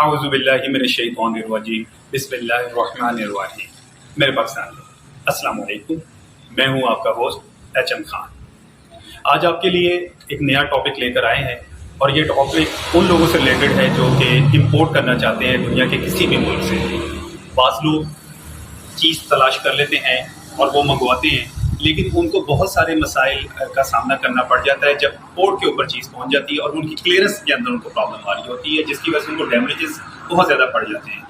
आऊज़ुबिल्लाहिमिनश्शैतानिर्रजीम बिस्मिल्लाहिर्रहमानिर्रहीम। मेरे पाकिस्तान में अस्सलाम वालेकुम। मैं हूं आपका होस्ट एचएम खान। आज आपके लिए एक नया टॉपिक लेकर आए हैं और ये टॉपिक उन लोगों से रिलेटेड है जो कि इंपोर्ट करना चाहते हैं दुनिया के किसी भी मुल्क से। बाज़ लोग चीज़ तलाश कर लेते हैं और वो मंगवाते हैं, लेकिन उनको बहुत सारे मसाइल का सामना करना पड़ जाता है जब पोर्ट के ऊपर चीज़ पहुंच जाती है और उनकी क्लियरेंस के अंदर उनको प्रॉब्लम आ रही होती है, जिसकी वजह से उनको डैमेजेस बहुत ज़्यादा पड़ जाते हैं।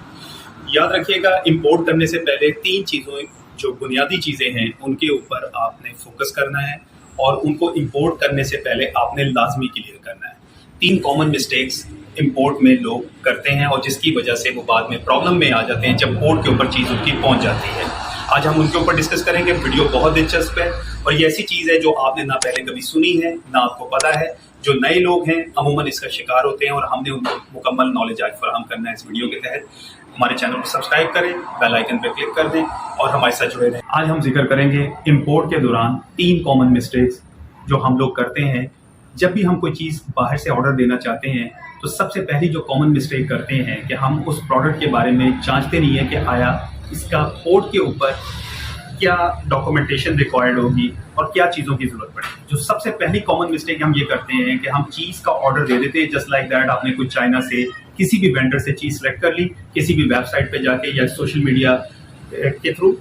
याद रखिएगा, इंपोर्ट करने से पहले 3 चीज़ों जो बुनियादी चीज़ें हैं उनके ऊपर आपने फोकस करना है और उनको इंपोर्ट करने से पहले आपने लाजमी क्लियर करना है। 3 कॉमन मिस्टेक्स इंपोर्ट में लोग करते हैं और जिसकी वजह से वो बाद में प्रॉब्लम में आ जाते हैं जब पोर्ट के ऊपर चीज़ उनकी पहुँच जाती है। आज हम उनके ऊपर डिस्कस करेंगे। वीडियो बहुत दिलचस्प है और ये ऐसी चीज़ है जो आपने ना पहले कभी सुनी है ना आपको पता है। जो नए लोग हैं अमूमन इसका शिकार होते हैं और हमने उनको मुकम्मल नॉलेज आज फराहम करना है इस वीडियो के तहत। हमारे चैनल को सब्सक्राइब करें, बेल आइकन पर क्लिक कर दें और हमारे साथ जुड़े रहें। आज हम जिक्र करेंगे इंपोर्ट के दौरान 3 कॉमन मिस्टेक्स जो हम लोग करते हैं। जब भी हम कोई चीज़ बाहर से ऑर्डर देना चाहते हैं तो सबसे पहली जो कॉमन मिस्टेक करते हैं कि हम उस प्रोडक्ट के बारे में जांचते नहीं है कि आया इसका पोर्ट के ऊपर क्या डॉक्यूमेंटेशन रिक्वायर्ड होगी और क्या चीज़ों की ज़रूरत पड़ेगी। जो सबसे पहली कॉमन मिस्टेक हम ये करते हैं कि हम चीज़ का ऑर्डर दे देते हैं जस्ट लाइक दैट। आपने कुछ चाइना से किसी भी वेंडर से चीज़ सेलेक्ट कर ली, किसी भी वेबसाइट पे जाके या सोशल मीडिया के थ्रू।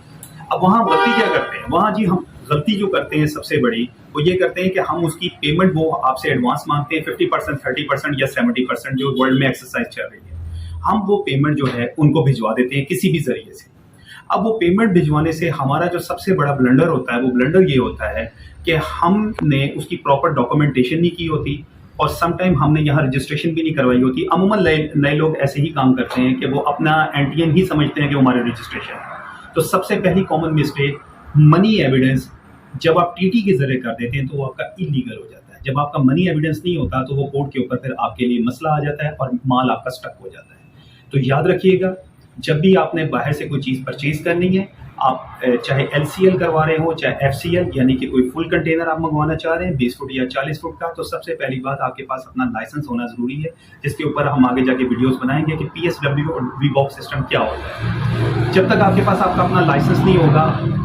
अब वहाँ गलती क्या करते हैं, वहाँ जी हम गलती जो करते हैं सबसे बड़ी वो ये करते हैं कि हम उसकी पेमेंट वो आपसे एडवांस मांगते हैं 50%, 30% या 70% जो वर्ल्ड में एक्सरसाइज चल रही है। हम वो पेमेंट जो है उनको भिजवा देते हैं किसी भी जरिए से। अब वो पेमेंट भिजवाने से हमारा जो सबसे बड़ा ब्लंडर होता है वो ब्लंडर ये होता है कि हमने उसकी प्रॉपर डॉक्यूमेंटेशन नहीं की होती और समटाइम हमने यहाँ रजिस्ट्रेशन भी नहीं करवाई होती। अमूमन नए लोग ऐसे ही काम करते हैं कि वो अपना एंटीएन ही समझते हैं कि हमारे रजिस्ट्रेशन है। तो सबसे पहली कॉमन मिस्टेक, मनी एविडेंस जब आप टीटी के जरिए कर देते हैं तो वो आपका इलीगल हो जाता है। जब आपका मनी एविडेंस नहीं होता तो वो कोर्ट के ऊपर फिर आपके लिए मसला आ जाता है और माल आपका स्टक हो जाता है। तो याद रखिएगा, जब भी आपने बाहर से कोई चीज़ परचेज करनी है, आप चाहे LCL करवा रहे हो चाहे FCL यानी कि कोई फुल कंटेनर आप मंगवाना चाह रहे हैं 20 फुट या 40 फुट का, तो सबसे पहली बात आपके पास अपना लाइसेंस होना ज़रूरी है, जिसके ऊपर हम आगे जाके वीडियोस बनाएंगे कि PSW और VBOX सिस्टम क्या होता है। जब तक आपके पास आपका अपना लाइसेंस नहीं होगा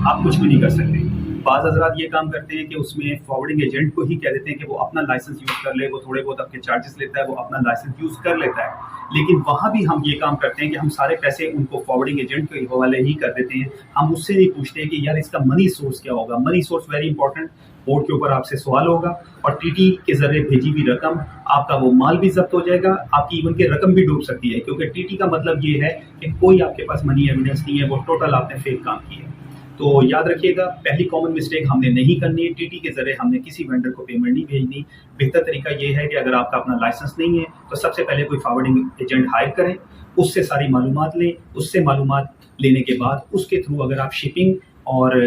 आप कुछ भी नहीं कर सकते। बाज़ हज़रात ये काम करते हैं कि उसमें फॉरवर्डिंग एजेंट को ही कह देते हैं कि वो अपना लाइसेंस यूज़ कर ले, वो थोड़े बहुत आपके चार्जेस लेता है, वो अपना लाइसेंस यूज़ कर लेता है। लेकिन वहाँ भी हम ये काम करते हैं कि हम सारे पैसे उनको फॉरवर्डिंग एजेंट के हवाले ही कर देते हैं। हम उससे नहीं पूछते हैं कि यार इसका मनी सोर्स क्या होगा। Money source very important. Port के ऊपर आपसे सवाल होगा और टीटी के जरिए भेजी हुई रकम, आपका वो माल भी जब्त हो जाएगा, आपकी इवन के रकम भी डूब सकती है, क्योंकि टीटी का मतलब ये है कि कोई आपके पास मनी एविडेंस नहीं है, वो टोटल आपने फेक काम किया है। तो याद रखिएगा, पहली कॉमन मिस्टेक हमने नहीं करनी है। टीटी के जरिए हमने किसी वेंडर को पेमेंट नहीं भेजनी। बेहतर तरीका ये है कि अगर आपका अपना लाइसेंस नहीं है तो सबसे पहले कोई फॉरवर्डिंग एजेंट हायर करें, उससे सारी मालूमात लें। उससे मालूमात लेने के बाद उसके थ्रू अगर आप शिपिंग और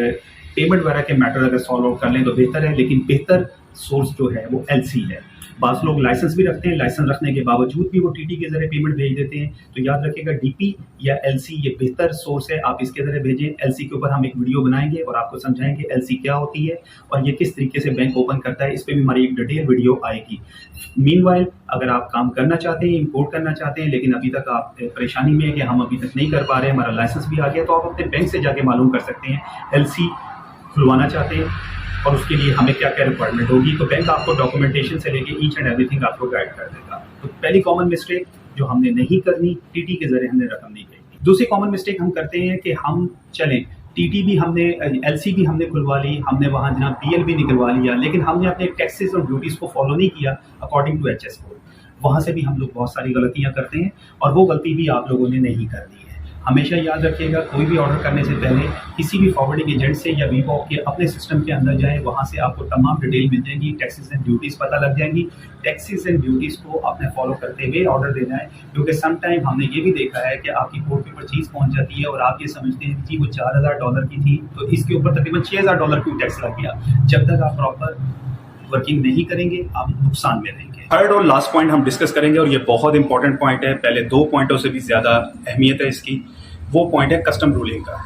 पेमेंट वगैरह के मैटर अगर सॉल्व आउट कर लें तो बेहतर है। लेकिन बेहतर सोर्स जो है वो LC है। बाज़ लोग लाइसेंस भी रखते हैं, लाइसेंस रखने के बावजूद भी वो टीटी के जरिए पेमेंट भेज देते हैं। तो याद रखिएगा, DP या LC ये बेहतर सोर्स है, आप इसके जरिए भेजें। LC के ऊपर हम एक वीडियो बनाएंगे और आपको समझाएंगे LC क्या होती है और ये किस तरीके से बैंक ओपन करता है। इस पर भी हमारी एक डिटेल वीडियो आएगी। मीनवाइल अगर आप काम करना चाहते हैं, इंपोर्ट करना चाहते हैं, लेकिन अभी तक आप परेशानी में है कि हम अभी तक नहीं कर पा रहे हैं, हमारा लाइसेंस भी आ गया, तो आप अपने बैंक से जाके मालूम कर सकते हैं LC खुलवाना चाहते हैं और उसके लिए हमें क्या क्या रिक्वायरमेंट होगी। तो बैंक आपको डॉक्यूमेंटेशन से लेके ईच एंड एवरीथिंग आपको गाइड कर देगा। तो पहली कॉमन मिस्टेक जो हमने नहीं करनी, टीटी के जरिए हमने रकम नहीं भेजनी। दूसरी कॉमन मिस्टेक हम करते हैं कि हम चलें टीटी भी हमने, LC भी हमने खुलवा ली, हमने वहाँ जनाब PL भी निकलवा लिया, लेकिन हमने अपने टैक्सेस और ड्यूटीज़ को फॉलो नहीं किया अकॉर्डिंग टू HS कोड। वहाँ से भी हम लोग बहुत सारी गलतियाँ करते हैं और वो गलती भी आप लोगों ने नहीं करनी है। हमेशा याद रखिएगा, कोई भी ऑर्डर करने से पहले किसी भी फॉरवर्डिंग एजेंट से या VBOX के अपने सिस्टम के अंदर जाएं। वहाँ से आपको तमाम डिटेल मिल जाएंगी, टैक्सेस एंड ड्यूटीज़ पता लग जाएंगी। टैक्सेस एंड ड्यूटीज़ को आपने फॉलो करते हुए ऑर्डर देना है, क्योंकि सम टाइम हमने ये भी देखा है कि आपकी पोर्ट के ऊपर चीज़ पहुँच जाती है और आप ये समझते हैं कि जी वो $4000 की थी तो इसके ऊपर तकरीबन $6000 क्यों टैक्स लग गया। जब तक आप प्रॉपर वर्किंग नहीं करेंगे आप नुकसान में रहेंगे। थर्ड और लास्ट पॉइंट हम डिस्कस करेंगे और ये बहुत इंपॉर्टेंट पॉइंट है, पहले 2 पॉइंटों से भी ज़्यादा अहमियत है इसकी। वो पॉइंट है कस्टम रूलिंग का।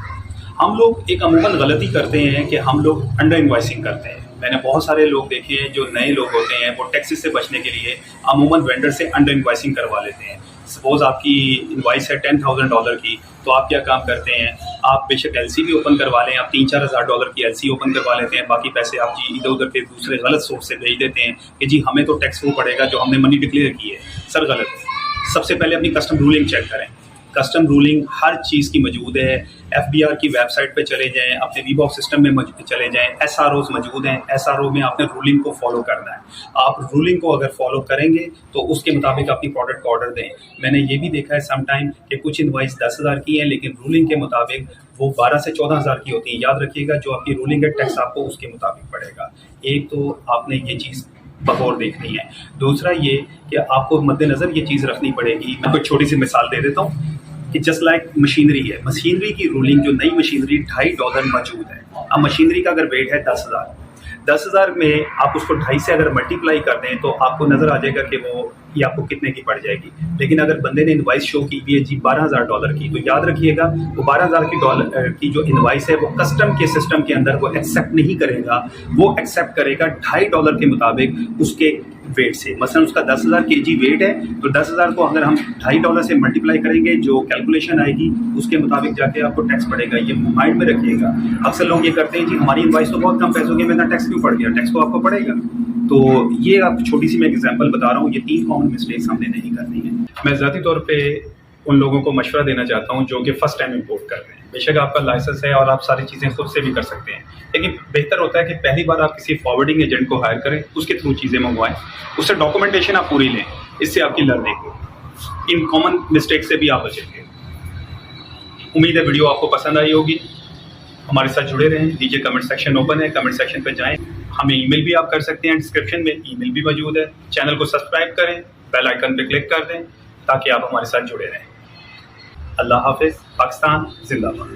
हम लोग एक अमूमन गलती करते हैं कि हम लोग अंडर इन्वाइसिंग करते हैं। मैंने बहुत सारे लोग देखे हैं जो नए लोग होते हैं, वो टैक्सेस से बचने के लिए अमूमन वेंडर से अंडर इन्वाइसिंग करवा लेते हैं। सपोज आपकी इनवाइस है $10,000 की, तो आप क्या काम करते हैं, आप बेशक एलसी भी ओपन करवा लें, आप $3-4 हज़ार की एलसी ओपन करवा लेते हैं, बाकी पैसे आप जी इधर उधर के दूसरे गलत सोर्स से भेज देते हैं कि जी हमें तो टैक्स वो पड़ेगा जो हमने मनी डिक्लेयर की है। सर गलत है। सबसे पहले अपनी कस्टम रूलिंग चेक करें। कस्टम रूलिंग हर चीज़ की मौजूद है। FBR की वेबसाइट पे चले जाएं, अपने वीबॉक्स सिस्टम में चले जाएं, SROs मौजूद हैं। SRO में आपने रूलिंग को फॉलो करना है। आप रूलिंग को अगर फॉलो करेंगे तो उसके मुताबिक अपनी प्रोडक्ट का ऑर्डर दें। मैंने ये भी देखा है समटाइम कि कुछ इनवाइस 10,000 की है, लेकिन रूलिंग के मुताबिक वो 12 से 14 हज़ार की होती है। याद रखिएगा, जो आपकी रूलिंग है टैक्स आपको उसके मुताबिक पड़ेगा। एक तो आपने ये चीज़ बगौर देखनी है। दूसरा ये कि आपको मद्देनज़र ये चीज़ रखनी पड़ेगी। मैं कोई छोटी सी मिसाल दे देता हूँ कि जस्ट लाइक मशीनरी है, मशीनरी की रूलिंग जो नई मशीनरी $2.5 मौजूद है। अब मशीनरी का अगर वेट है 10,000 में आप उसको 2.5 से अगर मल्टीप्लाई कर दें तो आपको नज़र आ जाएगा कि वो ये आपको कितने की पड़ जाएगी। लेकिन अगर बंदे ने इनवाइस शो की हुई है जी $12,000 की, तो याद रखिएगा वो $12,000 की जो इनवाइस है वो कस्टम के सिस्टम के अंदर वो एक्सेप्ट नहीं करेगा। वो एक्सेप्ट करेगा $2.5 के मुताबिक उसके वेट से। मसलन उसका 10,000 kg वेट है, तो 10,000 को अगर हम $2.5 से मल्टीप्लाई करेंगे, जो कैलकुलेशन आएगी उसके मुताबिक जाके आपको टैक्स पड़ेगा। ये माइंड में रखिएगा। अक्सर लोग ये करते हैं जी हमारी इनवाइस तो बहुत कम पैसों की, मेरा टैक्स क्यों पड़ गया? टैक्स तो आपको पड़ेगा। तो ये आप छोटी सी मैं एग्जांपल बता रहा हूँ, ये 3 कॉमन मिस्टेक्स हमने नहीं करनी है। मैं ज़ाती तौर पे उन लोगों को मशवरा देना चाहता हूँ जो कि फ़र्स्ट टाइम इंपोर्ट कर रहे हैं। बेशक आपका लाइसेंस है और आप सारी चीज़ें खुद से भी कर सकते हैं, लेकिन बेहतर होता है कि पहली बार आप किसी फॉरवर्डिंग एजेंट को हायर करें, उसके थ्रू चीज़ें मंगवाएं, उससे डॉक्यूमेंटेशन आप पूरी लें। इससे आपकी लर्निंग हो, इन कॉमन मिस्टेक से भी आप बचेंगे। उम्मीद है वीडियो आपको पसंद आई होगी। हमारे साथ जुड़े रहें। नीचे कमेंट सेक्शन ओपन है, कमेंट सेक्शन पर जाएं। हमें ईमेल भी आप कर सकते हैं, डिस्क्रिप्शन में ईमेल भी मौजूद है। चैनल को सब्सक्राइब करें, बेल आइकन पे क्लिक कर दें ताकि आप हमारे साथ जुड़े रहें। अल्लाह हाफिज़। पाकिस्तान जिंदाबाद।